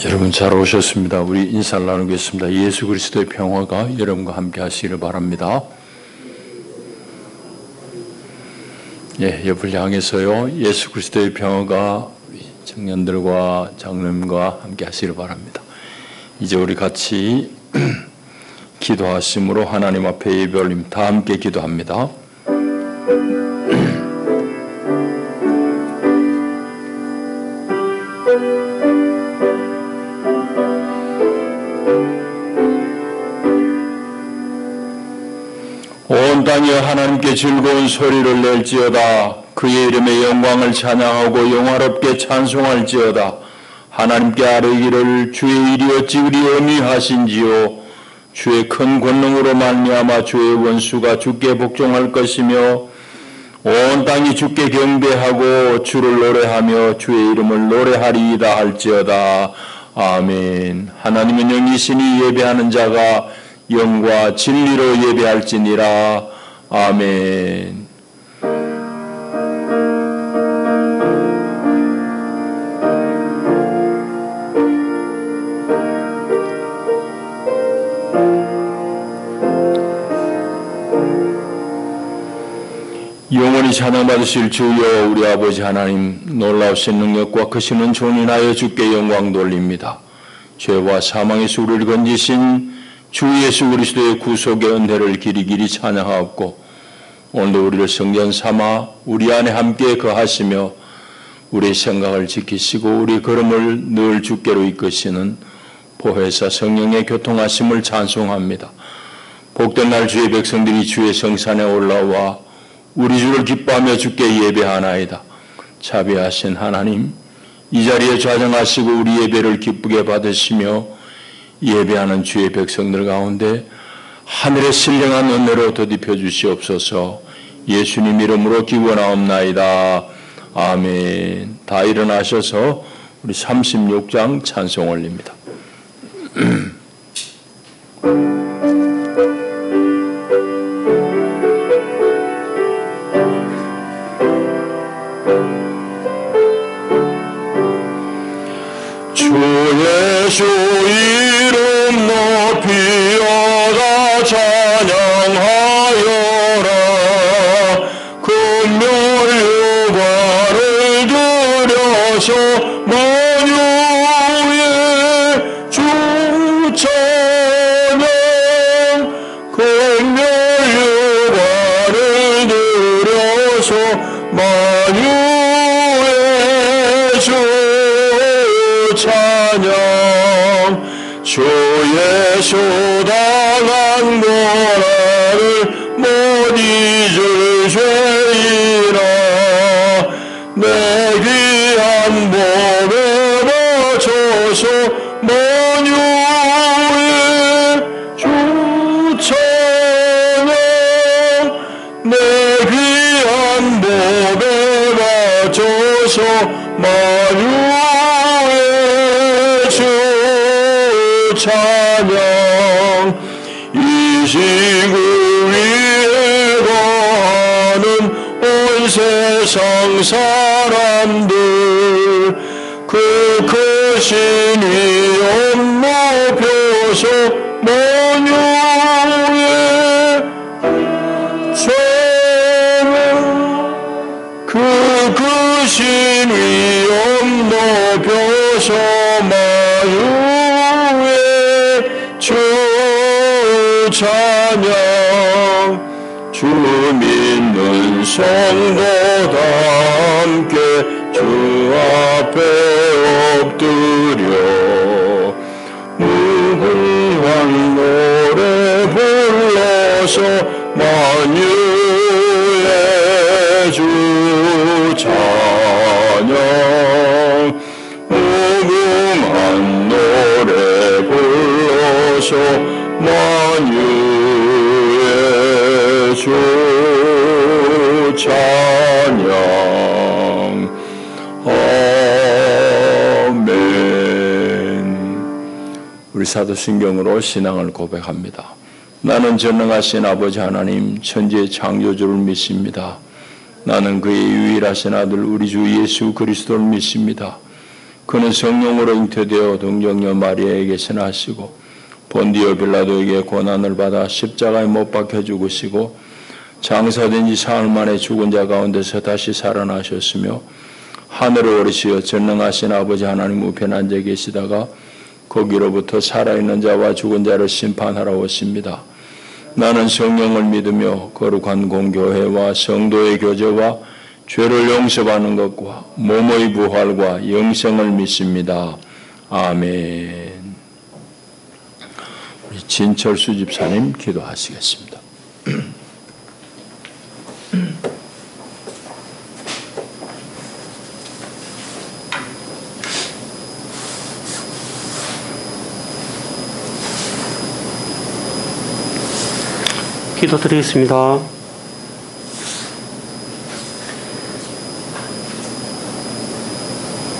여러분 잘 오셨습니다. 우리 인사를 나누겠습니다. 예수 그리스도의 평화가 여러분과 함께 하시기를 바랍니다. 옆을 향해서요. 예수 그리스도의 평화가 청년들과 장로님과 함께 하시기를 바랍니다. 이제 우리 같이 기도하심으로 하나님 앞에 예배 올림 다 함께 기도합니다. 온 땅이 하나님께 즐거운 소리를 낼지어다. 그의 이름의 영광을 찬양하고 영화롭게 찬송할지어다. 하나님께 아뢰기를 주의 일이 어찌 그리 엄히하신지요. 주의 큰 권능으로 말미암아 주의 원수가 주께 복종할 것이며 온 땅이 주께 경배하고 주를 노래하며 주의 이름을 노래하리이다 할지어다. 아멘. 하나님은 영이시니 예배하는 자가 영과 진리로 예배할지니라. 아멘. 영원히 찬양받으실 주여 우리 아버지 하나님, 놀라우신 능력과 크신 은총을 인하여 주께 영광 돌립니다. 죄와 사망에서 우리를 건지신 주 예수 그리스도의 구속의 은혜를 길이길이 찬양하옵고, 오늘도 우리를 성전 삼아 우리 안에 함께 거하시며 우리의 생각을 지키시고 우리 걸음을 늘 주께로 이끄시는 보혜사 성령의 교통하심을 찬송합니다. 복된 날 주의 백성들이 주의 성산에 올라와 우리 주를 기뻐하며 주께 예배하나이다. 자비하신 하나님, 이 자리에 좌정하시고 우리 예배를 기쁘게 받으시며 예배하는 주의 백성들 가운데 하늘의 신령한 은혜로 덧입혀 주시옵소서. 예수님 이름으로 기원하옵나이다. 아멘. 다 일어나셔서 우리 36장 찬송 올립니다. 주 예수 이름 높이어라 찬양하여라. 금멸유과를 들여서 만유의 주 찬양. 금멸유과를 들여서 만유의 주 찬양. 주 예수 당한 고난을 못 잊을 죄이라. 내 귀한 몸에 바쳐서 만유의 주 찬양. 내 귀한 몸에 바쳐서 만유의 찬양. 이 지구 위에 거하는 온 세상 사람들, 그 크신 위엄 높여서 만유의 찬양. 그 크신 위엄 높여서 만유의 주 찬양. 주 믿는 성도 다 함께 주 앞에 엎드려 무궁한 노래 불러서 만유의 주 찬양. 무궁한 노래 불러서 만유의 주 찬양. 아멘. 우리 사도신경으로 신앙을 고백합니다. 나는 전능하신 아버지 하나님 천지의 창조주를 믿습니다. 나는 그의 유일하신 아들 우리 주 예수 그리스도를 믿습니다. 그는 성령으로 잉태되어 동정녀 마리아에게서 나시고 본디오 빌라도에게 고난을 받아 십자가에 못 박혀 죽으시고 장사된 지 사흘 만에 죽은 자 가운데서 다시 살아나셨으며 하늘을 오르시어 전능하신 아버지 하나님 우편에 앉아 계시다가 거기로부터 살아있는 자와 죽은 자를 심판하러 오십니다. 나는 성령을 믿으며 거룩한 공교회와 성도의 교제와 죄를 용서받는 것과 몸의 부활과 영생을 믿습니다. 아멘. 우리 진철수 집사님 기도하시겠습니다. 기도드리겠습니다.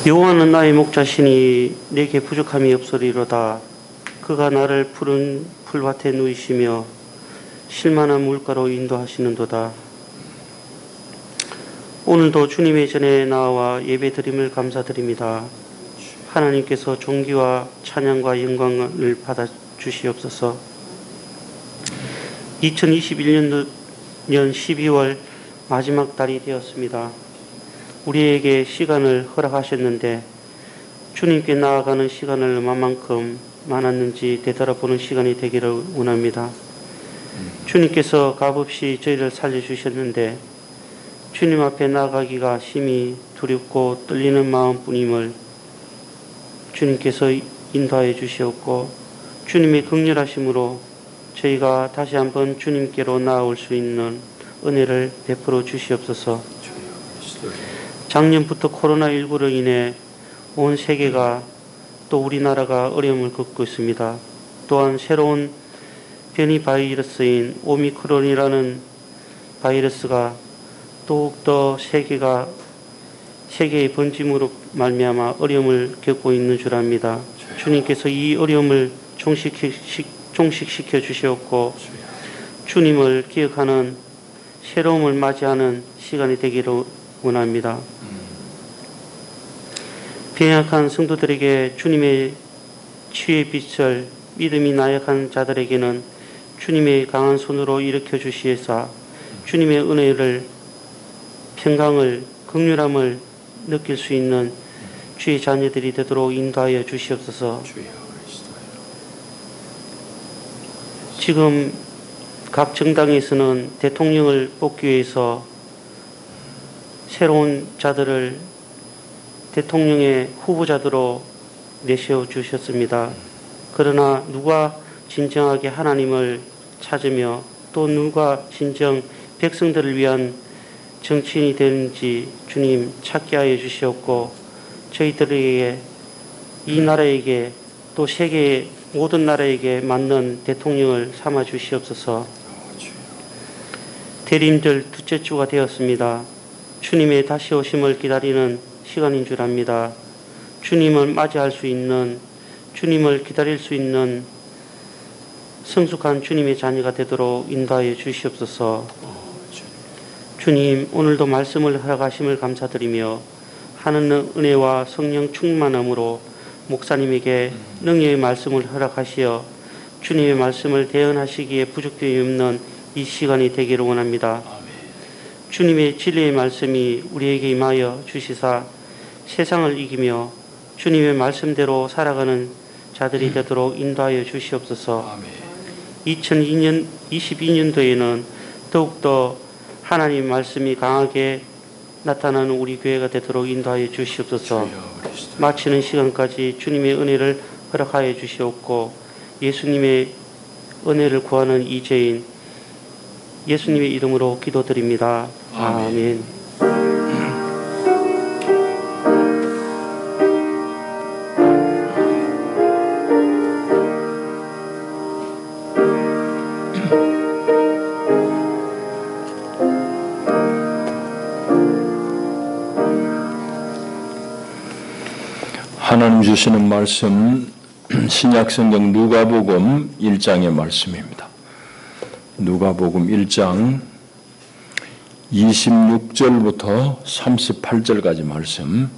여호와는 나의 목자시니 내게 부족함이 없으리로다. 그가 나를 푸른 풀밭에 누이시며 실만한 물가로 인도하시는도다. 오늘도 주님의 전에 나와 예배드림을 감사드립니다. 하나님께서 존귀와 찬양과 영광을 받아 주시옵소서. 2021년 12월 마지막 달이 되었습니다. 우리에게 시간을 허락하셨는데 주님께 나아가는 시간을 얼마만큼 많았는지 되돌아보는 시간이 되기를 원합니다. 주님께서 값없이 저희를 살려주셨는데 주님 앞에 나아가기가 심히 두렵고 떨리는 마음뿐임을 주님께서 인도하여 주시었고 주님의 긍휼하심으로 저희가 다시 한번 주님께로 나아올 수 있는 은혜를 베풀어 주시옵소서. 작년부터 코로나19로 인해 온 세계가 또 우리나라가 어려움을 겪고 있습니다. 또한 새로운 변이 바이러스인 오미크론이라는 바이러스가 더욱더 세계의 번짐으로 말미암아 어려움을 겪고 있는 줄 압니다. 주님께서 이 어려움을 종식시켜 주시옵고 주님을 기억하는 새로움을 맞이하는 시간이 되기를 원합니다. 병약한 성도들에게 주님의 치유의 빛을, 믿음이 나약한 자들에게는 주님의 강한 손으로 일으켜 주시사 주님의 은혜를, 평강을, 긍휼함을 느낄 수 있는 주의 자녀들이 되도록 인도하여 주시옵소서. 지금 각 정당에서는 대통령을 뽑기 위해서 새로운 자들을 대통령의 후보자들로 내세워 주셨습니다. 그러나 누가 진정하게 하나님을 찾으며 또 누가 진정 백성들을 위한 정치인이 되는지 주님 찾게 하여 주시옵고 저희들에게, 이 나라에게, 또 세계의 모든 나라에게 맞는 대통령을 삼아 주시옵소서. 대림절 둘째 주가 되었습니다. 주님의 다시 오심을 기다리는 시간인 줄 압니다. 주님을 맞이할 수 있는, 주님을 기다릴 수 있는 성숙한 주님의 자녀가 되도록 인도하여 주시옵소서. 주님, 오늘도 말씀을 허락하심을 감사드리며 하는 은혜와 성령 충만함으로 목사님에게 능력의 말씀을 허락하시어 주님의 말씀을 대언하시기에 부족함이 없는 이 시간이 되기를 원합니다. 주님의 진리의 말씀이 우리에게 임하여 주시사 세상을 이기며 주님의 말씀대로 살아가는 자들이 되도록 인도하여 주시옵소서. 2022년도에는 더욱더 하나님 말씀이 강하게 나타나는 우리 교회가 되도록 인도하여 주시옵소서. 마치는 시간까지 주님의 은혜를 허락하여 주시옵고 예수님의 은혜를 구하는 이 죄인 예수님의 이름으로 기도드립니다. 아멘. 하나님 주시는 말씀 신약성경 누가복음 1장의 말씀입니다. 누가복음 1장 26절부터 38절까지 말씀.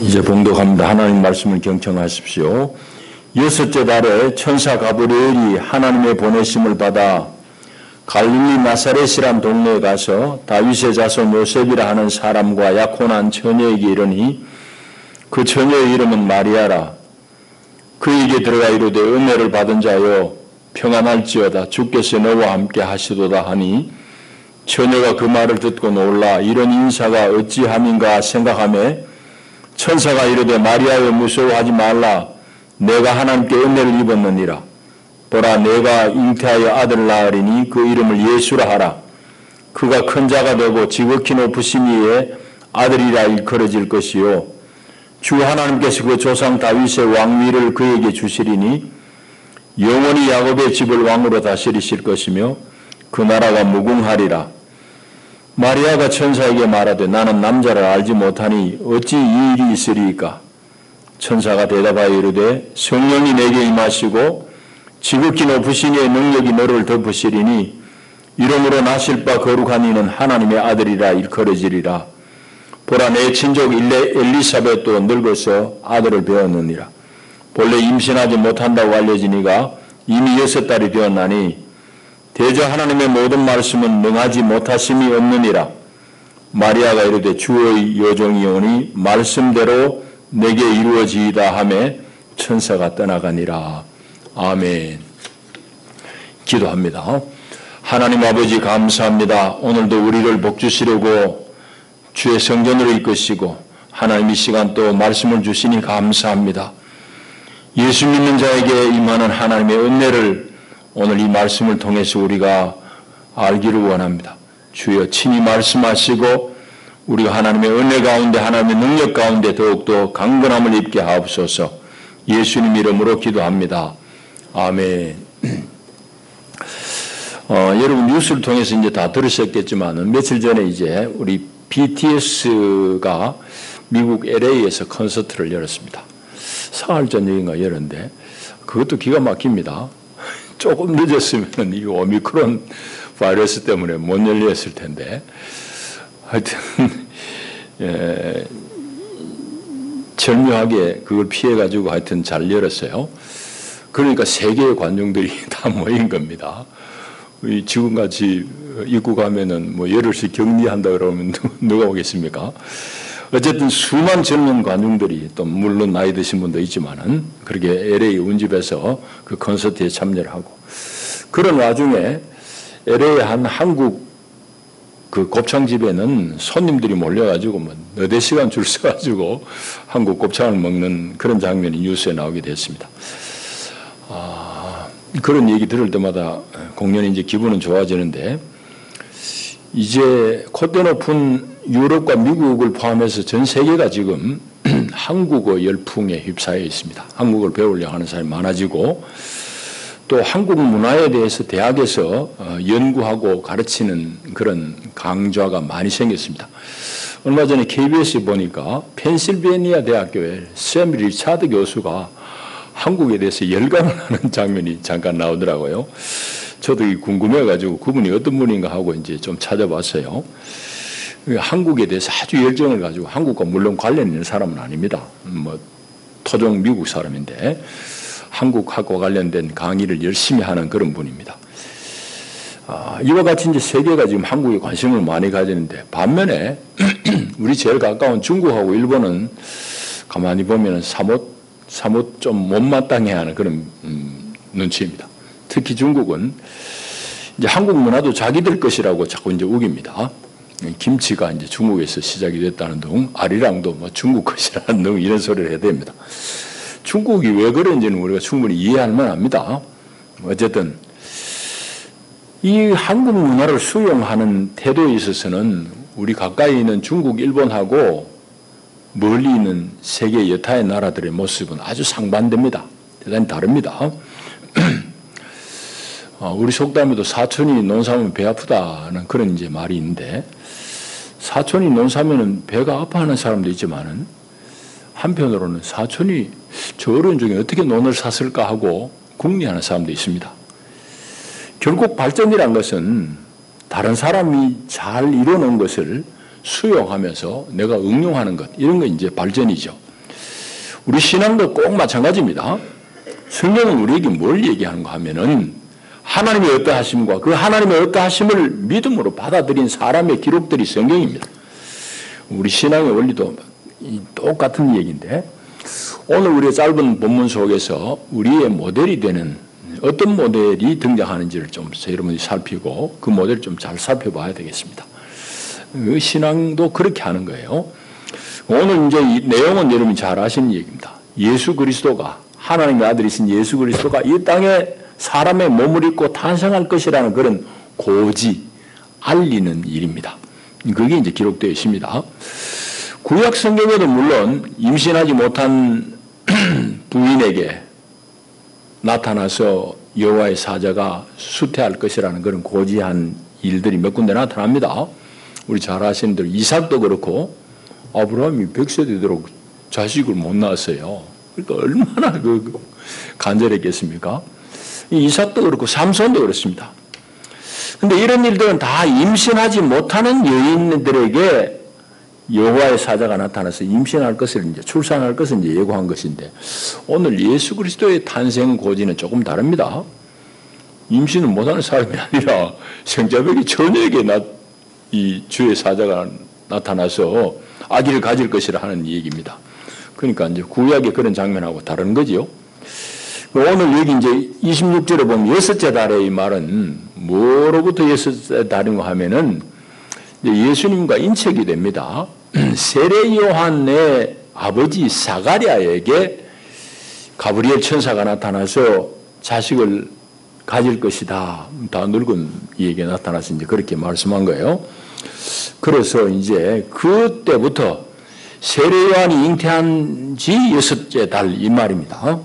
이제 봉독합니다. 하나님 말씀을 경청하십시오. 여섯째 달에 천사 가브리엘이 하나님의 보내심을 받아 갈릴리 나사렛이란 동네에 가서 다윗의 자손 요셉이라 하는 사람과 약혼한 처녀에게 이르니 그 처녀의 이름은 마리아라. 그에게 들어가 이르되 은혜를 받은 자여 평안할지어다 주께서 너와 함께 하시도다 하니 처녀가 그 말을 듣고 놀라 이런 인사가 어찌함인가 생각하며 천사가 이르되 마리아여 무서워하지 말라. 내가 하나님께 은혜를 입었느니라. 보라 내가 잉태하여 아들을 낳으리니 그 이름을 예수라 하라. 그가 큰 자가 되고 지극히 높으신 이에 아들이라 일컬어질 것이요 주 하나님께서 그 조상 다윗의 왕위를 그에게 주시리니 영원히 야곱의 집을 왕으로 다스리실 것이며 그 나라가 무궁하리라. 마리아가 천사에게 말하되 나는 남자를 알지 못하니 어찌 이 일이 있으리이까. 천사가 대답하여 이르되 성령이 내게 임하시고 지극히 높으신 이의 능력이 너를 덮으시리니 이름으로 나실 바 거룩한 이는 하나님의 아들이라 일컬어지리라. 보라 내 친족 엘리사벳도 늙어서 아들을 배웠느니라. 본래 임신하지 못한다고 알려지니가 이미 6달이 되었나니 대저 하나님의 모든 말씀은 능하지 못하심이 없느니라. 마리아가 이르되 주의 여종이오니 말씀대로 내게 이루어지이다 하매 천사가 떠나가니라. 아멘. 기도합니다. 하나님 아버지 감사합니다. 오늘도 우리를 복주시려고 주의 성전으로 이끄시고 하나님 이 시간 또 말씀을 주시니 감사합니다. 예수 믿는 자에게 임하는 하나님의 은혜를 오늘 이 말씀을 통해서 우리가 알기를 원합니다. 주여 친히 말씀하시고 우리가 하나님의 은혜 가운데 하나님의 능력 가운데 더욱더 강건함을 입게 하옵소서. 예수님 이름으로 기도합니다. 아멘. 여러분 뉴스를 통해서 이제 다 들으셨겠지만 며칠 전에 이제 우리 BTS가 미국 LA에서 콘서트를 열었습니다. 사흘 전인가 열었는데 그것도 기가 막힙니다. 조금 늦었으면 이 오미크론 바이러스 때문에 못 열렸을 텐데 하여튼 절묘하게 그걸 피해가지고 하여튼 잘 열었어요. 그러니까 세계의 관중들이 다 모인 겁니다. 지금같이 입국하면은 뭐 열흘씩 격리한다 그러면 누가 오겠습니까? 어쨌든 수만 젊은 관중들이 또 물론 나이 드신 분도 있지만은 그렇게 LA 운집에서 그 콘서트에 참여를 하고 그런 와중에 LA 한 한국 그 곱창집에는 손님들이 몰려가지고 뭐 너댓 시간 줄 서가지고 한국 곱창을 먹는 그런 장면이 뉴스에 나오게 됐습니다. 그런 얘기 들을 때마다 공연이 이제 기분은 좋아지는데 이제 콧대 높은 유럽과 미국을 포함해서 전 세계가 지금 한국어 열풍에 휩싸여 있습니다. 한국어를 배우려고 하는 사람이 많아지고 또 한국 문화에 대해서 대학에서 연구하고 가르치는 그런 강좌가 많이 생겼습니다. 얼마 전에 KBS에 보니까 펜실베니아 대학교의 샘 리차드 교수가 한국에 대해서 열광을 하는 장면이 잠깐 나오더라고요. 저도 궁금해가지고 그분이 어떤 분인가 하고 이제 좀 찾아봤어요. 한국에 대해서 아주 열정을 가지고 한국과 물론 관련 있는 사람은 아닙니다. 뭐 토종 미국 사람인데 한국하고 관련된 강의를 열심히 하는 그런 분입니다. 이와 같이 이제 세계가 지금 한국에 관심을 많이 가지는데 반면에 우리 제일 가까운 중국하고 일본은 가만히 보면 사뭇 좀 못마땅해 하는 그런 눈치입니다. 특히 중국은 이제 한국 문화도 자기들 것이라고 자꾸 이제 우깁니다. 김치가 이제 중국에서 시작이 됐다는 등 아리랑도 뭐 중국 것이라는 등 이런 소리를 해야 됩니다. 중국이 왜 그런지는 우리가 충분히 이해할 만합니다. 어쨌든 이 한국 문화를 수용하는 태도에 있어서는 우리 가까이 있는 중국, 일본하고 멀리 있는 세계 여타의 나라들의 모습은 아주 상반됩니다. 대단히 다릅니다. 우리 속담에도 사촌이 논 사면 배 아프다는 그런 이제 말이 있는데 사촌이 논 사면은 배가 아파하는 사람도 있지만은 한편으로는 사촌이 저 어려운 중에 어떻게 논을 샀을까 하고 궁리하는 사람도 있습니다. 결국 발전이란 것은 다른 사람이 잘 이뤄놓은 것을 수용하면서 내가 응용하는 것, 이런 거 이제 발전이죠. 우리 신앙도 꼭 마찬가지입니다. 성경은 우리에게 뭘 얘기하는가 하면은 하나님의 어떠하심과 그 하나님의 어떠하심을 믿음으로 받아들인 사람의 기록들이 성경입니다. 우리 신앙의 원리도 똑같은 얘기인데 오늘 우리의 짧은 본문 속에서 우리의 모델이 되는 어떤 모델이 등장하는지를 좀 여러분이 살피고 그 모델을 좀 잘 살펴봐야 되겠습니다. 그 신앙도 그렇게 하는 거예요. 오늘 이제 이 내용은 여러분이 잘 아시는 얘기입니다. 예수 그리스도가 하나님의 아들이신 예수 그리스도가 이 땅에 사람의 몸을 입고 탄생할 것이라는 그런 고지 알리는 일입니다. 그게 이제 기록되어 있습니다. 구약 성경에도 물론 임신하지 못한 부인에게 나타나서 여호와의 사자가 수태할 것이라는 그런 고지한 일들이 몇 군데 나타납니다. 우리 잘 아시는 대로 이삭도 그렇고 아브라함이 100세 되도록 자식을 못 낳았어요. 그러니까 얼마나 간절했겠습니까? 이삭도 그렇고 삼손도 그렇습니다. 근데 이런 일들은 다 임신하지 못하는 여인들에게 여호와의 사자가 나타나서 임신할 것을 이제 출산할 것을 이제 예고한 것인데 오늘 예수 그리스도의 탄생 고지는 조금 다릅니다. 임신을 못하는 사람이 아니라 생자벽이 처녀에게 이 주의 사자가 나타나서 아기를 가질 것이라 하는 얘기입니다. 그러니까 이제 구약의 그런 장면하고 다른 거지요. 오늘 여기 이제 26절에 보면 여섯째 달의 이 말은 뭐로부터 여섯째 달인가 하면은 예수님과 인척이 됩니다. 세례 요한의 아버지 사가랴에게 가브리엘 천사가 나타나서 자식을 가질 것이다. 다 늙은 이에게 나타나서 이제 그렇게 말씀한 거예요. 그래서 이제 그때부터 세례 요한이 잉태한 지 여섯째 달 이 말입니다.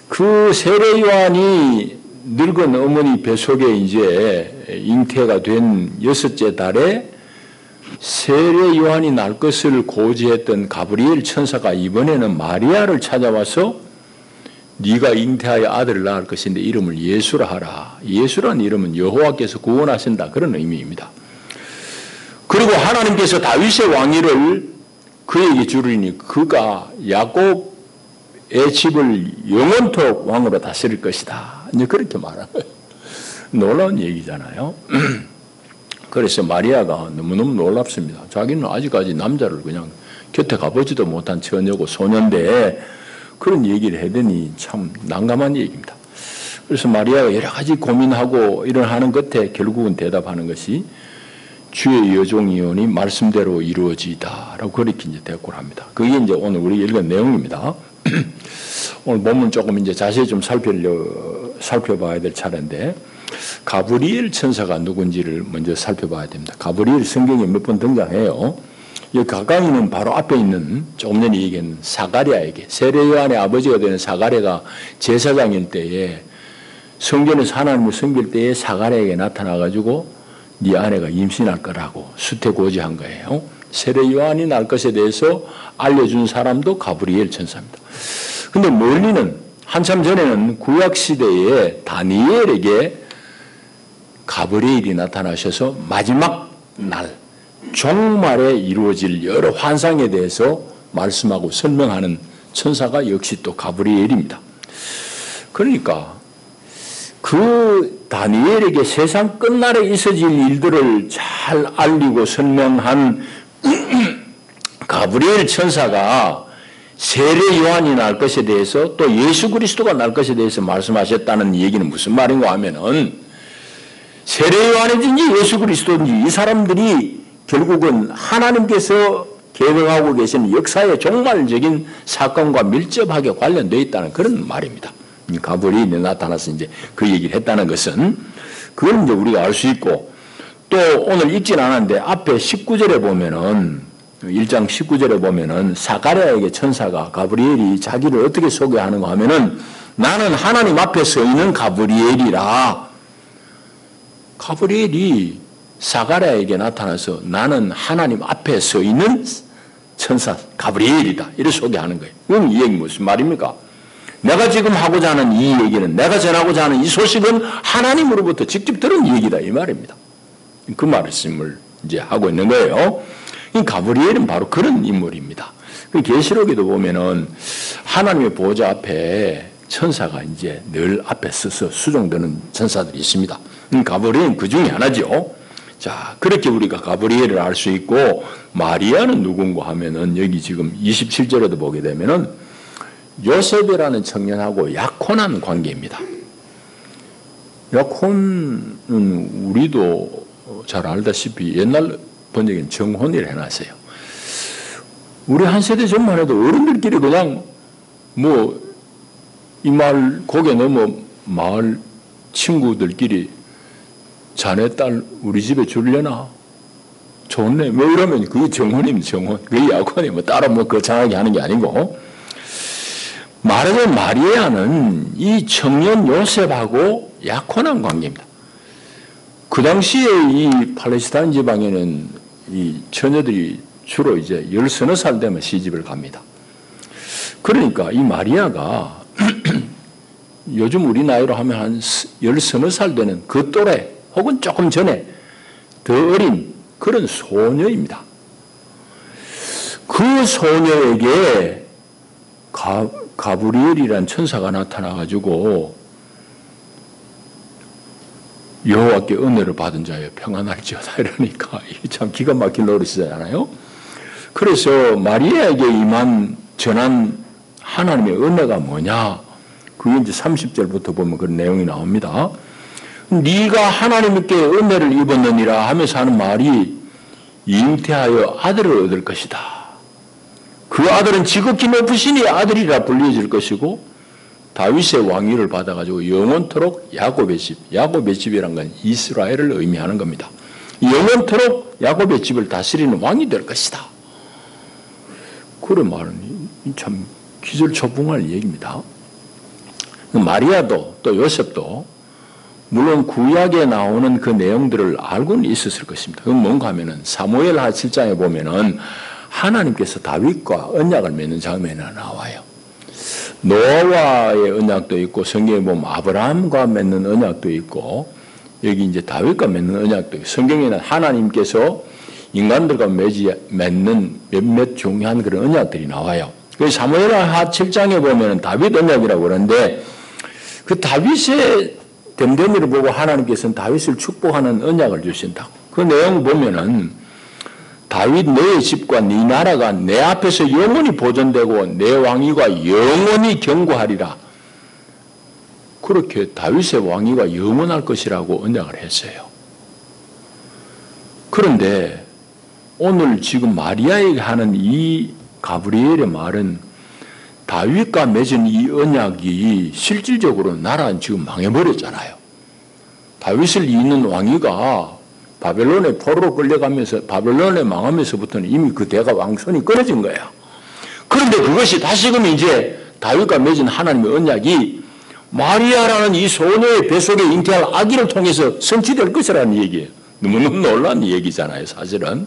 그 세례 요한이 늙은 어머니 뱃속에 이제 잉태가 된 여섯째 달에 세례 요한이 날 것을 고지했던 가브리엘 천사가 이번에는 마리아를 찾아와서 네가 잉태하여 아들을 낳을 것인데 이름을 예수라 하라. 예수라는 이름은 여호와께서 구원하신다 그런 의미입니다. 그리고 하나님께서 다윗의 왕위를 그에게 주리니 그가 야곱의 집을 영원토록 왕으로 다스릴 것이다. 이제 그렇게 말한 거예요. 놀라운 얘기잖아요. 그래서 마리아가 너무너무 놀랍습니다. 자기는 아직까지 남자를 그냥 곁에 가보지도 못한 처녀고 소년인데 그런 얘기를 하더니 참 난감한 얘기입니다. 그래서 마리아가 여러 가지 고민하고 이런 하는 끝에 결국은 대답하는 것이 주의 여종이오니 말씀대로 이루어지이다라고 그렇게 이제 대꾸를 합니다. 그게 이제 오늘 우리 읽은 내용입니다. 오늘 본문 조금 이제 자세히 좀 살펴봐야 될 차례인데 가브리엘 천사가 누군지를 먼저 살펴봐야 됩니다. 가브리엘 성경에 몇 번 등장해요. 이 가까이는 바로 앞에 있는 조금 전에 얘기한 사가랴에게 세례 요한의 아버지가 되는 사가랴가 제사장일 때에 성전에서 하나님을 섬길 때에 사가랴에게 나타나가지고 네 아내가 임신할 거라고 수태고지한 거예요. 세례 요한이 날 것에 대해서 알려준 사람도 가브리엘 천사입니다. 근데 멀리는 한참 전에는 구약시대에 다니엘에게 가브리엘이 나타나셔서 마지막 날 종말에 이루어질 여러 환상에 대해서 말씀하고 설명하는 천사가 역시 또 가브리엘입니다. 그러니까 그 다니엘에게 세상 끝날에 있어질 일들을 잘 알리고 설명한 가브리엘 천사가 세례 요한이 날 것에 대해서 또 예수 그리스도가 날 것에 대해서 말씀하셨다는 얘기는 무슨 말인가 하면은 세례 요한이든지 예수 그리스도든지 이 사람들이 결국은 하나님께서 계획하고 계시는 역사의 종말적인 사건과 밀접하게 관련되어 있다는 그런 말입니다. 가브리엘이 나타나서 이제 그 얘기를 했다는 것은 그걸 이제 우리가 알 수 있고 또 오늘 읽진 않았는데 앞에 19절에 보면은 1장 19절에 보면은 사가랴에게 천사가 가브리엘이 자기를 어떻게 소개하는가 하면은 나는 하나님 앞에 서 있는 가브리엘이라. 가브리엘이 사가랴에게 나타나서 나는 하나님 앞에 서 있는 천사 가브리엘이다. 이렇게 소개하는 거예요. 그럼 이 얘기 무슨 말입니까? 내가 지금 하고자 하는 이 얘기는 내가 전하고자 하는 이 소식은 하나님으로부터 직접 들은 얘기다 이 말입니다. 그 말씀을 이제 하고 있는 거예요. 이 가브리엘은 바로 그런 인물입니다. 그 계시록에도 보면은 하나님의 보좌 앞에 천사가 이제 늘 앞에 서서 수종되는 천사들이 있습니다. 가브리엘은 그 중에 하나죠. 자, 그렇게 우리가 가브리엘을 알 수 있고, 마리아는 누군가 하면은 여기 지금 27절에도 보게 되면은 요셉이라는 청년하고 약혼한 관계입니다. 약혼은 우리도 잘 알다시피 옛날 번역엔 정혼이라 해놨어요. 우리 한 세대 전만 해도 어른들끼리 그냥 뭐 이 마을 고개 넘어 마을 친구들끼리 자네 딸 우리 집에 줄려나? 좋네. 뭐 이러면 그게 정혼이면 정혼, 그게 약혼이 뭐 따로 뭐 거창하게 하는 게 아니고, 말하자면 마리아는 이 청년 요셉하고 약혼한 관계입니다. 그 당시에 이 팔레스타인 지방에는 이 처녀들이 주로 이제 13살 되면 시집을 갑니다. 그러니까 이 마리아가 요즘 우리 나이로 하면 한 13살 되는 그 또래 혹은 조금 전에 더 어린 그런 소녀입니다. 그 소녀에게 가브리엘이라는 천사가 나타나가지고 여호와께 은혜를 받은 자여 평안할지어다 이러니까 이게 참 기가 막힌 노릇이잖아요. 그래서 마리아에게 전한 하나님의 은혜가 뭐냐? 그게 이제 30절부터 보면 그런 내용이 나옵니다. 네가 하나님께 은혜를 입었느니라 하면서 하는 말이 잉태하여 아들을 얻을 것이다. 그 아들은 지극히 높으시니 아들이라 불려질 것이고 다윗의 왕위를 받아가지고 영원토록 야곱의 집이란 건 이스라엘을 의미하는 겁니다. 영원토록 야곱의 집을 다스리는 왕이 될 것이다. 그런 말은 참 기절초풍할 얘기입니다. 마리아도 또 요셉도 물론 구약에 나오는 그 내용들을 알고는 있었을 것입니다. 그건 뭔가 하면은 사무엘하 7장에 보면은 하나님께서 다윗과 언약을 맺는 장면이 나와요. 노아와의 언약도 있고 성경에 보면 아브라함과 맺는 언약도 있고 여기 이제 다윗과 맺는 언약도 있고 성경에는 하나님께서 인간들과 맺는 몇몇 중요한 그런 언약들이 나와요. 그래서 사무엘하 7장에 보면은 다윗 언약이라고 그러는데 그 다윗의 됨됨이를 보고 하나님께서는 다윗을 축복하는 언약을 주신다고. 그 내용 보면은 다윗 너의 집과 네 나라가 내 앞에서 영원히 보존되고 내 왕위가 영원히 견고하리라. 그렇게 다윗의 왕위가 영원할 것이라고 언약을 했어요. 그런데 오늘 지금 마리아에게 하는 이 가브리엘의 말은 다윗과 맺은 이 언약이 실질적으로 나라는 지금 망해버렸잖아요. 다윗을 잇는 왕위가 바벨론의 포로로 끌려가면서 바벨론에 망하면서부터는 이미 그 대가 왕손이 끊어진 거예요. 그런데 그것이 다시금 이제 다윗과 맺은 하나님의 언약이 마리아라는 이 소녀의 뱃속에 잉태할 아기를 통해서 성취될 것이라는 얘기예요. 너무너무 놀라운 얘기잖아요, 사실은.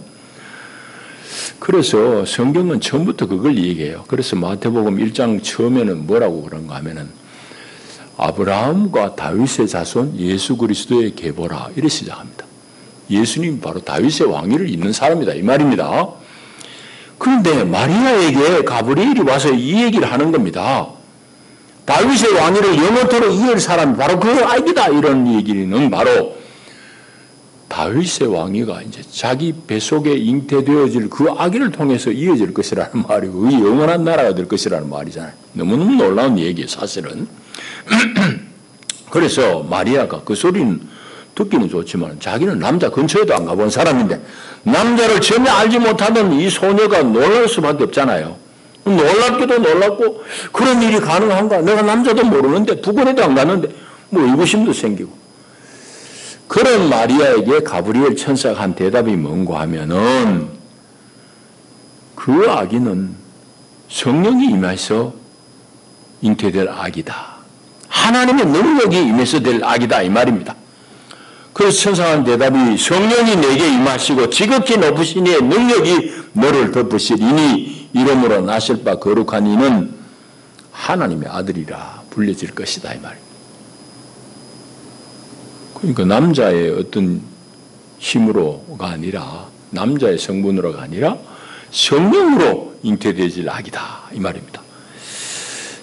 그래서 성경은 처음부터 그걸 얘기해요. 그래서 마태복음 1장 처음에는 뭐라고 그런가 하면은 아브라함과 다윗의 자손 예수 그리스도의 계보라 이렇게 시작합니다. 예수님이 바로 다윗의 왕위를 잇는 사람이다 이 말입니다. 그런데 마리아에게 가브리엘이 와서 이 얘기를 하는 겁니다. 다윗의 왕위를 영원토록 이을 사람이 바로 그 아기다 이런 얘기는 바로 다윗의 왕위가 이제 자기 뱃속에 잉태되어질 그 아기를 통해서 이어질 것이라는 말이고 이 영원한 나라가 될 것이라는 말이잖아요. 너무너무 놀라운 얘기예요, 사실은. 그래서 마리아가 그 소리는 듣기는 좋지만 자기는 남자 근처에도 안 가본 사람인데 남자를 전혀 알지 못하던 이 소녀가 놀랄 수밖에 없잖아요. 놀랍기도 놀랍고 그런 일이 가능한가? 내가 남자도 모르는데 부근에도 안 갔는데 뭐 의구심도 생기고 그런 마리아에게 가브리엘 천사가 한 대답이 뭔가 하면은 그 아기는 성령이 임해서 잉태될 아기다. 하나님의 능력이 임해서 될 아기다 이 말입니다. 그래서 천사가 한 대답이 성령이 내게 임하시고 지극히 높으신 이의 능력이 너를 덮으시리니 이름으로 나실 바 거룩한 이는 하나님의 아들이라 불려질 것이다 이 말입니다. 그러니까 남자의 어떤 힘으로가 아니라 남자의 성분으로가 아니라 성령으로 잉태되질 아기다 이 말입니다.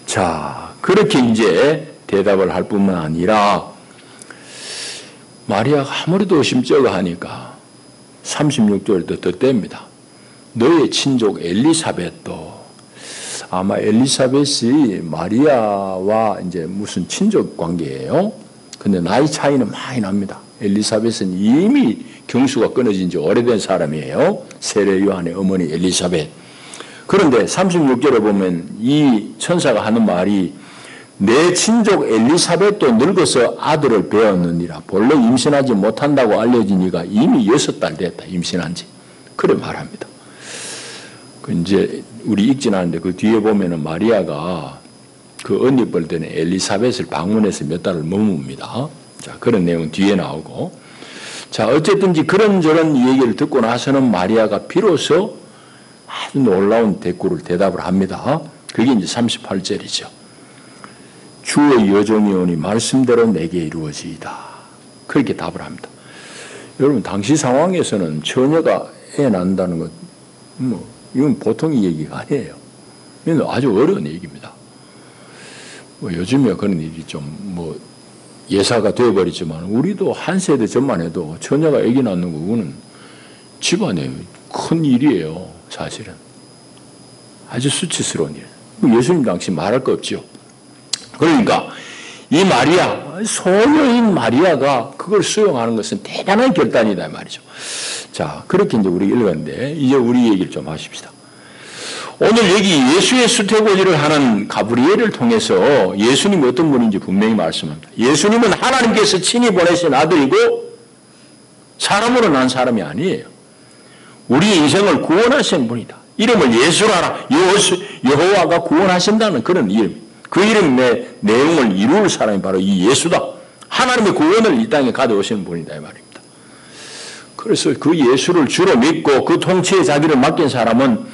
자, 그렇게 이제 대답을 할 뿐만 아니라 마리아가 아무래도 의심쩍어하니까 36절도 덧댑니다. 너의 친족 엘리사벳도, 아마 엘리사벳이 마리아와 이제 무슨 친족 관계예요. 근데 나이 차이는 많이 납니다. 엘리사벳은 이미 경수가 끊어진 지 오래된 사람이에요. 세례 요한의 어머니 엘리사벳. 그런데 36절에 보면 이 천사가 하는 말이 내 친족 엘리사벳도 늙어서 아들을 배었느니라. 본래 임신하지 못한다고 알려진 이가 이미 6달 됐다. 임신한 지. 그래 말합니다. 그 이제 우리 읽진 않는데 그 뒤에 보면은 마리아가 그 언니뻘 되는 엘리사벳을 방문해서 몇 달을 머뭅니다. 자, 그런 내용은 뒤에 나오고. 자, 어쨌든지 그런저런 얘기를 듣고 나서는 마리아가 비로소 아주 놀라운 대답을 합니다. 그게 이제 38절이죠. 주의 여종이 오니 말씀대로 내게 이루어지이다. 그렇게 답을 합니다. 여러분, 당시 상황에서는 처녀가 애 낳는다는 것, 이건 보통의 얘기가 아니에요. 이건 아주 어려운 얘기입니다. 요즘에 그런 일이 좀 예사가 되어버리지만, 우리도 한 세대 전만 해도 처녀가 아기 낳는 거, 그거는 집안에 큰 일이에요, 사실은. 아주 수치스러운 일. 예수님 당시 말할 거 없죠. 그러니까 이 마리아, 소녀인 마리아가 그걸 수용하는 것은 대단한 결단이다 말이죠. 자, 그렇게 이제 우리 읽었는데 이제 우리 얘기를 좀 하십시다. 오늘 여기 예수의 수태고지를 하는 가브리엘을 통해서 예수님이 어떤 분인지 분명히 말씀합니다. 예수님은 하나님께서 친히 보내신 아들이고 사람으로 난 사람이 아니에요. 우리 인생을 구원하신 분이다. 이름을 예수라라. 여호와가 구원하신다는 그런 이름. 그 이름의 내용을 이룰 사람이 바로 이 예수다. 하나님의 구원을 이 땅에 가져오시는 분이다 이 말입니다. 그래서 그 예수를 주로 믿고 그 통치에 자기를 맡긴 사람은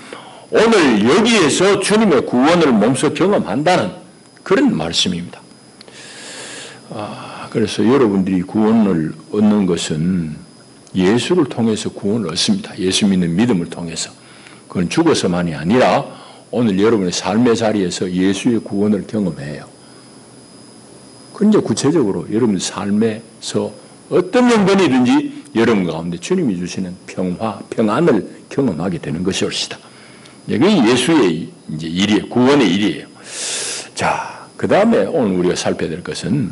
오늘 여기에서 주님의 구원을 몸소 경험한다는 그런 말씀입니다. 그래서 여러분들이 구원을 얻는 것은 예수를 통해서 구원을 얻습니다. 예수 믿는 믿음을 통해서. 그건 죽어서만이 아니라 오늘 여러분의 삶의 자리에서 예수의 구원을 경험해요. 그 이제 구체적으로 여러분 삶에서 어떤 형편이든지 여러분 가운데 주님이 주시는 평안을 경험하게 되는 것이옵시다. 이게 예수의 이제 일이에요. 구원의 일이에요. 자, 그 다음에 오늘 우리가 살펴야 될 것은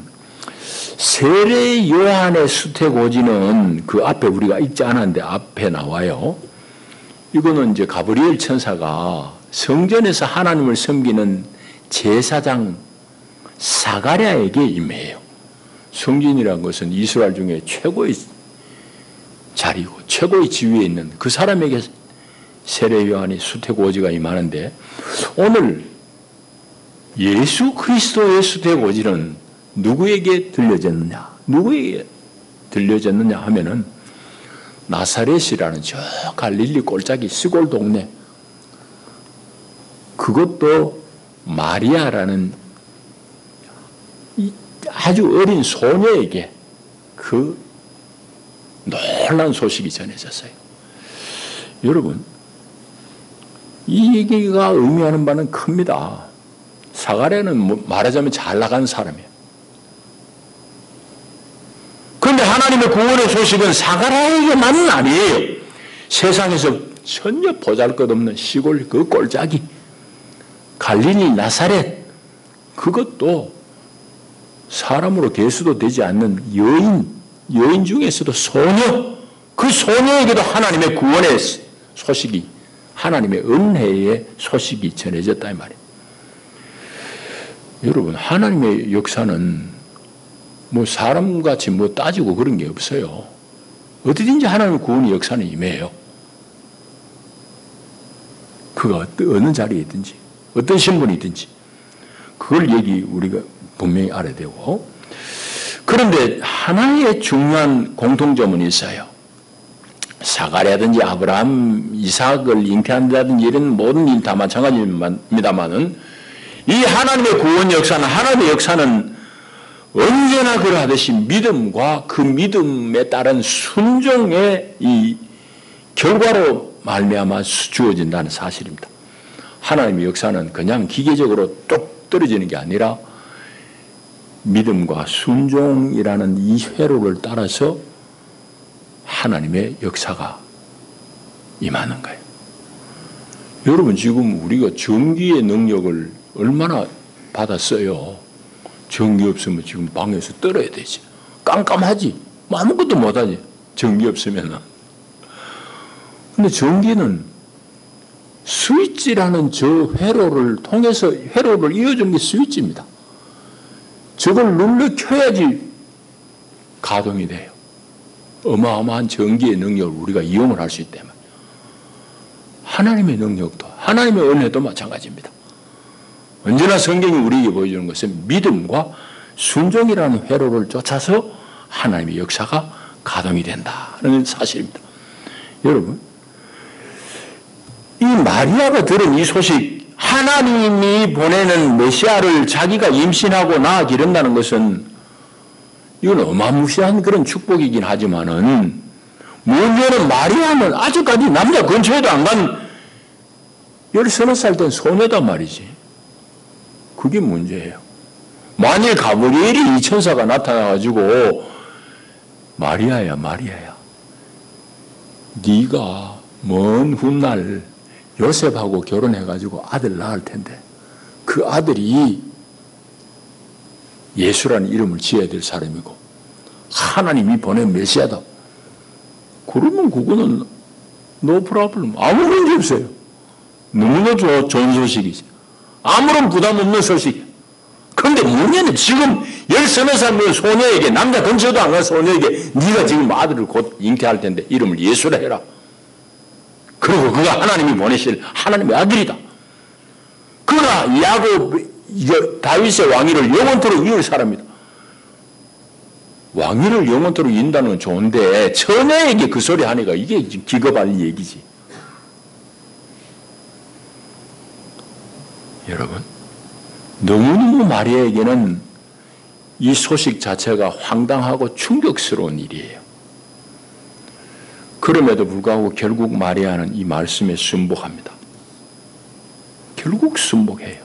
세례 요한의 수태고지는 그 앞에 우리가 읽지 않았는데 앞에 나와요. 이거는 이제 가브리엘 천사가 성전에서 하나님을 섬기는 제사장 사가랴에게 임해요. 성전이라는 것은 이스라엘 중에 최고의 자리고 최고의 지위에 있는 그 사람에게 세례 요한이 수태고지가 임하는데 오늘 예수 그리스도의 수태고지는 누구에게 들려졌느냐? 누구에게 들려졌느냐 하면은 나사렛이라는 저 갈릴리 꼴짝이 시골 동네, 그것도 마리아라는 아주 어린 소녀에게 그 놀라운 소식이 전해졌어요. 여러분, 이 얘기가 의미하는 바는 큽니다. 사가랴는 말하자면 잘 나가는 사람이에요. 그런데 하나님의 구원의 소식은 사가랴에게만은 아니에요. 세상에서 전혀 보잘것없는 시골 그 꼴짝이 갈릴리 나사렛, 그것도 사람으로 개수도 되지 않는 여인 중에서도 소녀, 그 소녀에게도 하나님의 구원의 소식이, 하나님의 은혜의 소식이 전해졌다 이 말이에요. 여러분, 하나님의 역사는 사람같이 따지고 그런 게 없어요. 어디든지 하나님의 구원의 역사는 임해요. 그가 어느 자리에 있든지 어떤 신분이든지 그걸 우리가 분명히 알아야 되고, 그런데 하나의 중요한 공통점은 있어요. 사가랴든지 아브라함, 이삭을 잉태한다든지 이런 모든 일 다 마찬가지입니다만은 이 하나님의 구원 역사는, 하나님의 역사는 언제나 그러하듯이 믿음과 그 믿음에 따른 순종의 이 결과로 말미암아 주어진다는 사실입니다. 하나님의 역사는 그냥 기계적으로 뚝 떨어지는 게 아니라 믿음과 순종이라는 이 회로를 따라서 하나님의 역사가 임하는 거예요. 여러분, 지금 우리가 전기의 능력을 얼마나 받았어요? 전기 없으면 지금 방에서 떨어야 되지. 깜깜하지. 아무것도 못하지. 전기 없으면은. 근데 전기는 스위치라는 저 회로를 통해서 회로를 이어준 게 스위치입니다. 저걸 눌러 켜야지 가동이 돼요. 어마어마한 전기의 능력을 우리가 이용을 할 수 있기 때문에. 하나님의 능력도, 하나님의 은혜도 마찬가지입니다. 언제나 성경이 우리에게 보여주는 것은 믿음과 순종이라는 회로를 쫓아서 하나님의 역사가 가동이 된다는 사실입니다. 여러분, 이 마리아가 들은 이 소식, 하나님이 보내는 메시아를 자기가 임신하고 낳아 기른다는 것은 이건 어마무시한 그런 축복이긴 하지만은 문제는 마리아는 아직까지 남자 근처에도 안 간 13살 된 소녀단 말이지. 그게 문제예요. 만일 가브리엘이 이 천사가 나타나가지고 마리아야 네가 먼 훗날 요셉하고 결혼해가지고 아들 낳을 텐데 그 아들이 예수라는 이름을 지어야 될 사람이고 하나님이 보낸 메시아다. 그러면 그거는 no problem. 아무 문제 없어요. 너무나 좋은 소식이지. 아무런 부담 없는 소식. 그런데 문제는 지금 13살 소녀에게, 남자 근처도 안 간 소녀에게 네가 지금 아들을 곧 잉태할 텐데 이름을 예수라 해라. 그리고 그가 하나님이 보내실 하나님의 아들이다. 그러나 다윗의 왕위를 영원토록 이을 사람이다. 왕위를 영원토록 이은다는 건 좋은데 처녀에게 그 소리 하니까 이게 기겁할 얘기지. 여러분, 너무너무 마리아에게는 이 소식 자체가 황당하고 충격스러운 일이에요. 그럼에도 불구하고 결국 마리아는 이 말씀에 순복합니다. 결국 순복해요.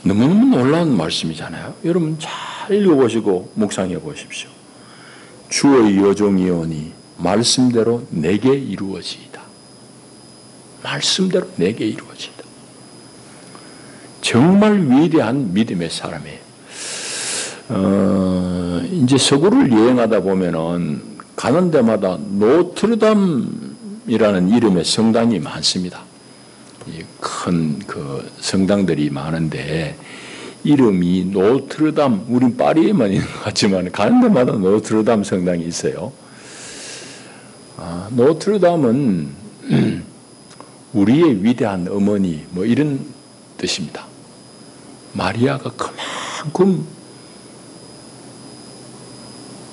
너무너무 놀라운 말씀이잖아요. 여러분 잘 읽어보시고 묵상해 보십시오. 주의 여종이오니 말씀대로 내게 이루어지이다. 말씀대로 내게 이루어지이다. 정말 위대한 믿음의 사람이에요. 이제 서구를 여행하다 보면은 가는 데마다 노트르담이라는 이름의 성당이 많습니다. 큰 그 성당들이 많은데 이름이 노트르담, 우린 파리에만 있는 것 같지만 가는 데마다 노트르담 성당이 있어요. 노트르담은 우리의 위대한 어머니 뭐 이런 뜻입니다. 마리아가 그만큼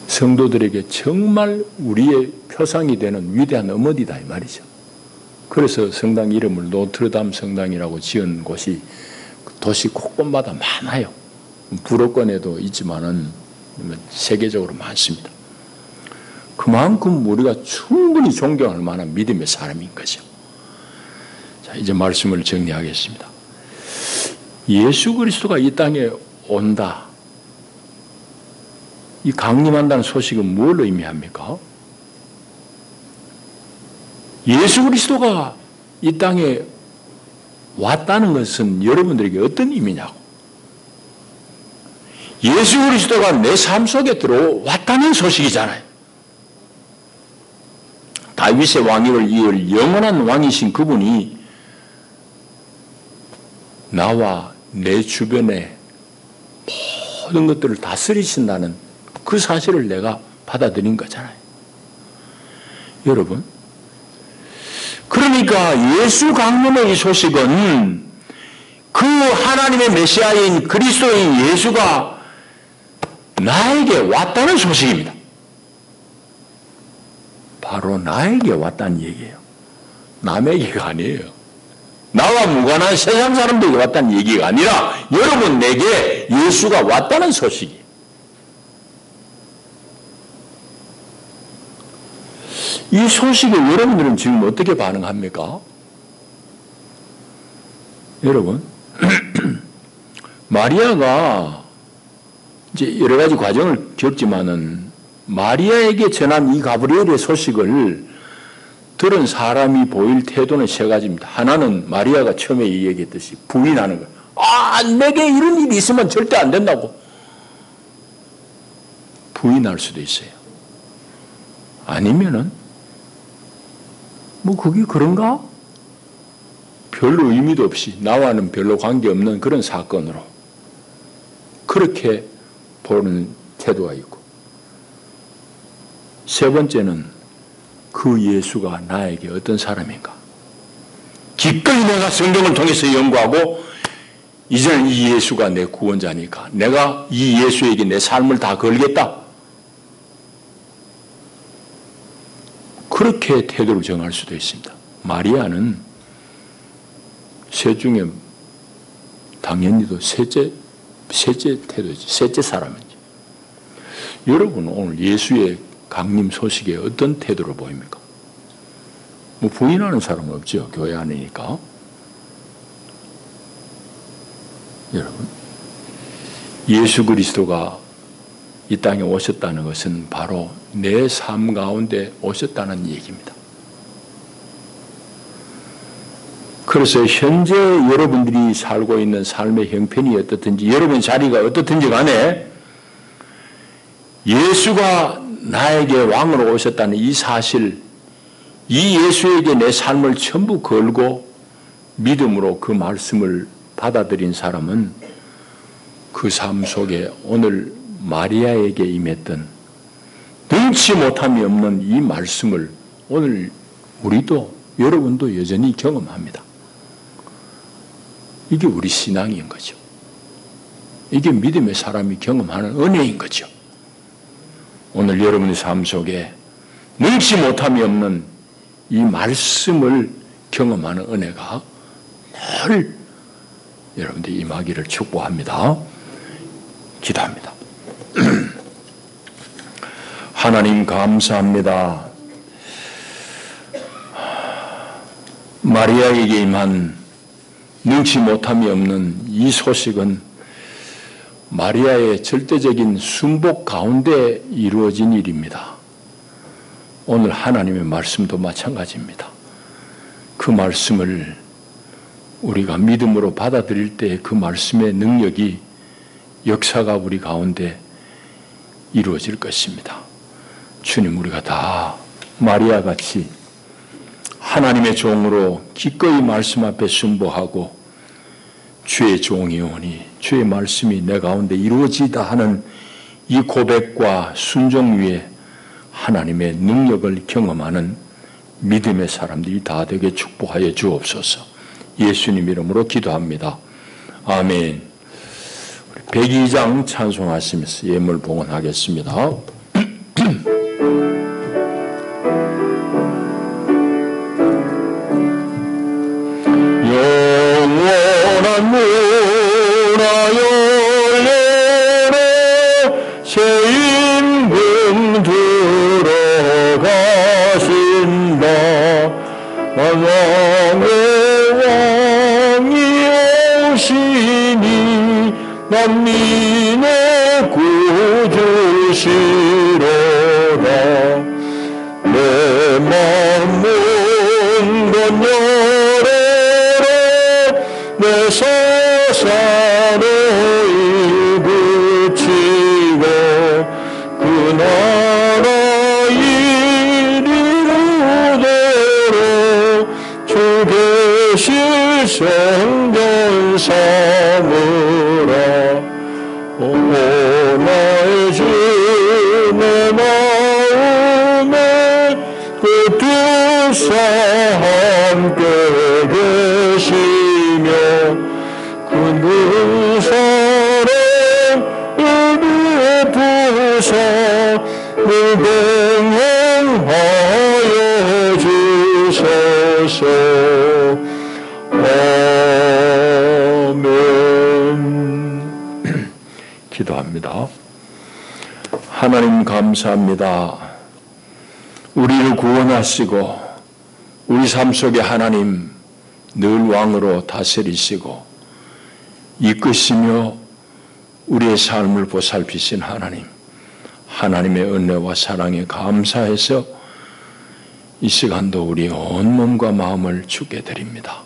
성도들에게 정말 우리의 표상이 되는 위대한 어머니다 이 말이죠. 그래서 성당 이름을 노트르담 성당이라고 지은 곳이 도시 곳곳마다 많아요. 불어권에도 있지만은 세계적으로 많습니다. 그만큼 우리가 충분히 존경할 만한 믿음의 사람인 거죠. 자, 이제 말씀을 정리하겠습니다. 예수 그리스도가 이 땅에 온다. 이 강림한다는 소식은 뭘 의미합니까? 예수 그리스도가 이 땅에 왔다는 것은 여러분들에게 어떤 의미냐고. 예수 그리스도가 내 삶 속에 들어왔다는 소식이잖아요. 다윗의 왕위를 이을 영원한 왕이신 그분이 나와 내 주변의 모든 것들을 다스리신다는 그 사실을 내가 받아들인 거잖아요. 여러분, 그러니까 예수 강림의 이 소식은 그 하나님의 메시아인 그리스도인 예수가 나에게 왔다는 소식입니다. 바로 나에게 왔다는 얘기예요. 남에게가 아니에요. 나와 무관한 세상 사람들에게 왔다는 얘기가 아니라 여러분 내게 예수가 왔다는 소식이에요. 이 소식에 여러분들은 지금 어떻게 반응합니까? 여러분, 마리아가 이제 여러 가지 과정을 겪지만은 마리아에게 전한 이 가브리엘의 소식을 들은 사람이 보일 태도는 세 가지입니다. 하나는 마리아가 처음에 얘기했듯이 부인하는 거예요. 아, 내게 이런 일이 있으면 절대 안 된다고. 부인할 수도 있어요. 아니면은 뭐 그게 그런가? 별로 의미도 없이 나와는 별로 관계없는 그런 사건으로 그렇게 보는 태도가 있고, 세 번째는 그 예수가 나에게 어떤 사람인가? 기꺼이 내가 성경을 통해서 연구하고 이제는 이 예수가 내 구원자니까 내가 이 예수에게 내 삶을 다 걸겠다. 그렇게 태도를 정할 수도 있습니다. 마리아는 셋 중에 당연히도 셋째 태도지, 셋째 사람이지. 여러분은 오늘 예수의 강림 소식에 어떤 태도를 보입니까? 뭐 부인하는 사람은 없죠. 교회 안이니까. 여러분, 예수 그리스도가 이 땅에 오셨다는 것은 바로 내 삶 가운데 오셨다는 얘기입니다. 그래서 현재 여러분들이 살고 있는 삶의 형편이 어떻든지, 여러분 자리가 어떻든지 간에 예수가 나에게 왕으로 오셨다는 이 사실, 이 예수에게 내 삶을 전부 걸고 믿음으로 그 말씀을 받아들인 사람은 그 삶 속에 오늘 마리아에게 임했던 능치 못함이 없는 이 말씀을 오늘 우리도, 여러분도 여전히 경험합니다. 이게 우리 신앙인 거죠. 이게 믿음의 사람이 경험하는 은혜인 거죠. 오늘 여러분의 삶 속에 능치 못함이 없는 이 말씀을 경험하는 은혜가 늘 여러분들이 임하기를 축복합니다. 기도합니다. 하나님 감사합니다. 마리아에게 임한 능치 못함이 없는 이 소식은 마리아의 절대적인 순복 가운데 이루어진 일입니다. 오늘 하나님의 말씀도 마찬가지입니다. 그 말씀을 우리가 믿음으로 받아들일 때 그 말씀의 능력이, 역사가 우리 가운데 이루어질 것입니다. 주님, 우리가 다 마리아 같이 하나님의 종으로 기꺼이 말씀 앞에 순복하고 주의 종이오니 주의 말씀이 내 가운데 이루어지다 하는 이 고백과 순종 위에 하나님의 능력을 경험하는 믿음의 사람들이 다 되게 축복하여 주옵소서. 예수님 이름으로 기도합니다. 아멘. 102장 찬송하시면서 예물 봉헌하겠습니다. 영원한 문화 열려라 새 임금 들어가신다. 왕의 왕이 오시니 만민의 구주시로다. 내 마음 문 열어라 내 서산을 붙이고 그 나라 이루도록 주 계실 성전 삼으라. 오 나의 주 내 마음에 그 뜻과 함께 계시며 그 사랑을 베푸사 늘 동행하여 주소서. 아멘. 기도합니다. 하나님 감사합니다. 우리를 구원하시고 우리 삶 속에 하나님 늘 왕으로 다스리시고 이끄시며 우리의 삶을 보살피신 하나님, 하나님의 은혜와 사랑에 감사해서 이 시간도 우리 온 몸과 마음을 주께 드립니다.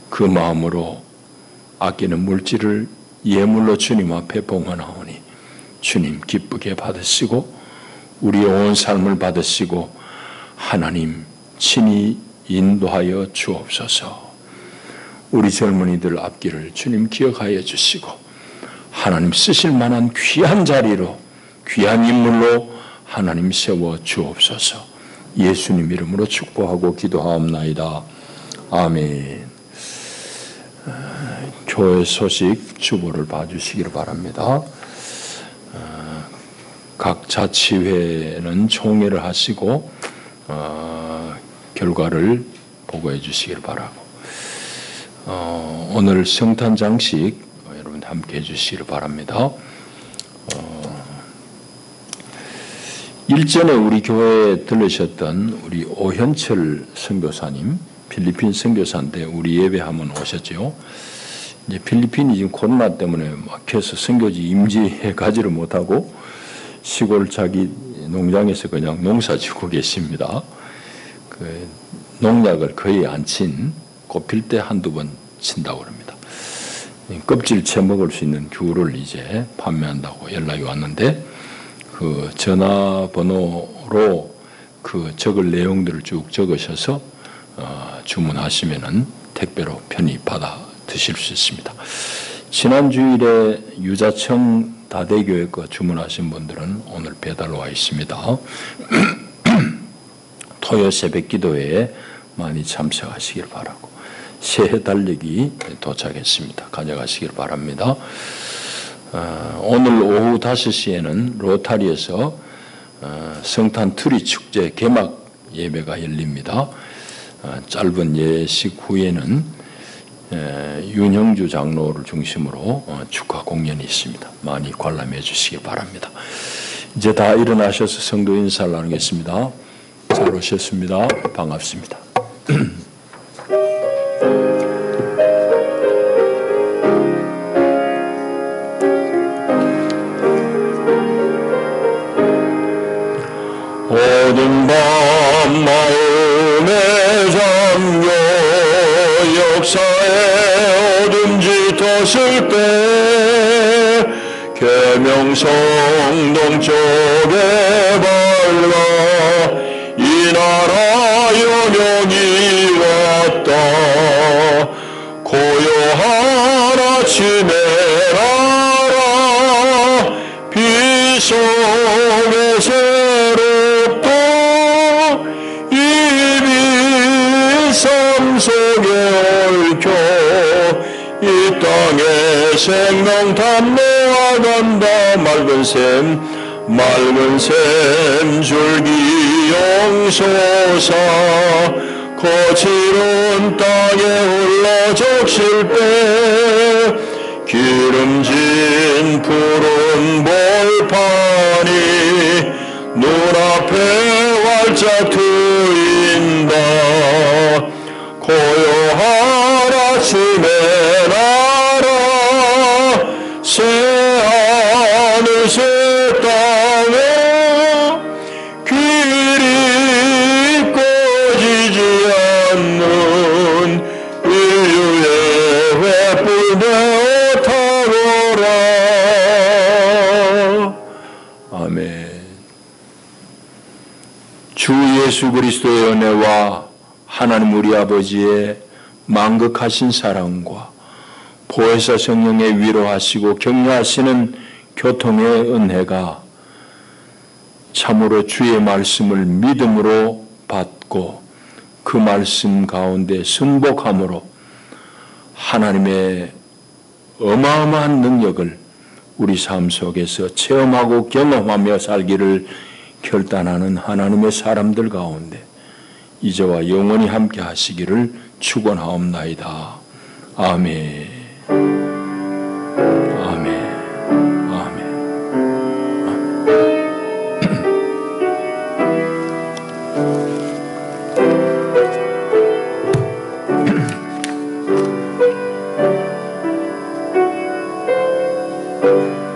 그 마음으로 아끼는 물질을 예물로 주님 앞에 봉헌하오니 주님 기쁘게 받으시고 우리의 온 삶을 받으시고 하나님 친히 인도하여 주옵소서. 우리 젊은이들 앞길을 주님 기억하여 주시고 하나님 쓰실 만한 귀한 자리로 귀한 인물로 하나님 세워 주옵소서. 예수님 이름으로 축복하고 기도하옵나이다. 아멘. 교회 소식 주보를 봐주시기를 바랍니다. 각 자치회는 총회를 하시고 결과를 보고해 주시기를 바라고, 오늘 성탄 장식 여러분 함께 해주시기를 바랍니다. 일전에 우리 교회에 들으셨던 우리 오현철 선교사님, 필리핀 선교사인데 우리 예배 한번 오셨죠. 이제 필리핀이 지금 코로나 때문에 막혀서 선교지 임지에 가지를 못하고 시골 자기 농장에서 그냥 농사 짓고 계십니다. 그 농약을 거의 안 친, 꼽힐 때 한두 번 친다고 합니다. 껍질 채 먹을 수 있는 귤을 이제 판매한다고 연락이 왔는데 그 전화번호로 그 적을 내용들을 쭉 적으셔서 주문하시면은 택배로 편히 받아 드실 수 있습니다. 지난 주일에 유자청 다대교회 거 주문하신 분들은 오늘 배달 와 있습니다. 토요 새벽 기도회에 많이 참석하시길 바라고, 새해 달력이 도착했습니다. 가져가시길 바랍니다. 오늘 오후 5시에는 로타리에서 성탄 트리 축제 개막 예배가 열립니다. 짧은 예식 후에는 윤형주 장로를 중심으로 축하 공연이 있습니다. 많이 관람해 주시기 바랍니다. 이제 다 일어나셔서 성도 인사를 나누겠습니다. 잘 오셨습니다. 반갑습니다. 모든 밤 마음에 잠겨 역사의 어둠 짙었을 때 계명성 동쪽에 밝아 이 나라 영영이 왔다. 고요한 아침에 나라 비 속에 새롭다. 이미 삶 속에 얽혀 이 땅에 생명 담내어간다. 맑은 샘 줄기 용솟아 거칠은 땅에 흘러 적실 때 기름진 푸른 벌판이 눈앞에 활짝 트인다. 고요한 아침에 나라 새하늘 새 땅에 길이 꺼지지 않는 인류의 횃불 내어 타거라. 아멘. 주 예수 그리스도의 은혜와 하나님 우리 아버지의 만극하신 사랑과 보혜사 성령의 위로하시고 격려하시는 교통의 은혜가 참으로 주의 말씀을 믿음으로 받고 그 말씀 가운데 순복함으로 하나님의 어마어마한 능력을 우리 삶 속에서 체험하고 경험하며 살기를 결단하는 하나님의 사람들 가운데 이제와 영원히 함께 하시기를 축원하옵나이다. 아멘. 아멘. 아멘. 주옵소서.